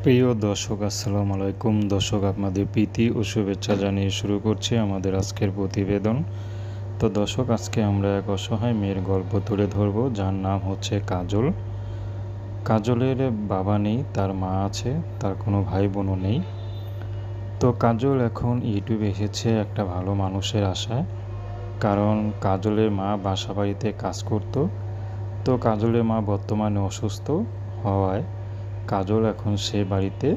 প্রিয় দর্শক, আসসালামু আলাইকুম। দর্শক, আপনাদের প্রীতি ও শুভেচ্ছা জানিয়ে শুরু করছি আমাদের আজকের প্রতিবেদন। তো দর্শক, আজকে আমরা এক অসহায় মেয়ের গল্প তুলে ধরব, যার নাম হচ্ছে কাজল। কাজলের বাবা নেই, তার মা আছে, তার কোনো ভাই বোনও নেই। তো কাজল এখন ইউটিউবে এসেছে একটা ভালো মানুষের আশায়, কারণ কাজলের মা বাসা বাড়িতে কাজ করতো। তো কাজলের মা বর্তমানে অসুস্থ হওয়ায় কাজল এখন সে বাড়িতে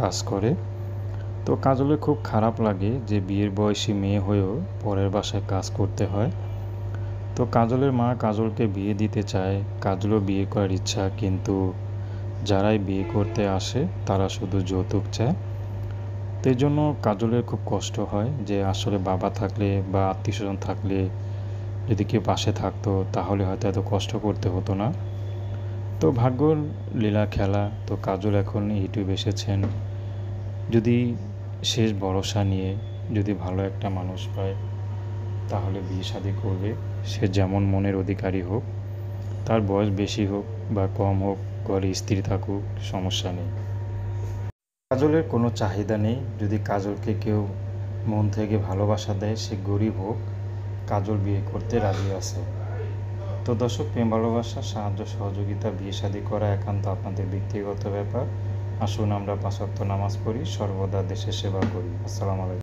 কাজ করে। তো কাজলের খুব খারাপ লাগে যে বিয়ের বয়সী মেয়ে হয়েও পরের বাসায় কাজ করতে হয়। তো কাজলের মা কাজলকে বিয়ে দিতে চায়, কাজলও বিয়ে করার ইচ্ছা, কিন্তু যারাই বিয়ে করতে আসে তারা শুধু যৌতুক চায়। তো এই জন্য কাজলের খুব কষ্ট হয় যে আসলে বাবা থাকলে বা আত্মীয়স্বজন থাকলে যদি কেউ পাশে থাকতো তাহলে হয়তো এত কষ্ট করতে হতো না। তো ভাগ্যর লীলা খেলা, তো কাজল এখন ইউটিউবে এসেছেন। যদি শেষ ভরসা নিয়ে যদি ভালো একটা মানুষ পায় তাহলে বিয়ে শাদী করবে। সে যেমন মনের অধিকারী হোক, তার বয়স বেশি হোক বা কম হোক, ঘরে স্ত্রী থাকুক, সমস্যা নেই। কাজলের কোনো চাহিদা নেই। যদি কাজলকে কেউ মন থেকে ভালোবাসা দেয়, সে গরিব হোক, কাজল বিয়ে করতে রাজি আছে। তো দর্শক, প্রেম ভালোবাসা, সাহায্য সহযোগিতা, বিয়ে শাদী করা একান্ত আপনাদের ব্যক্তিগত ব্যাপার। আসুন আমরা ৫ ওয়াক্ত নামাজ পড়ি, সর্বদা দেশের সেবা করি। আসসালামু আলাইকুম।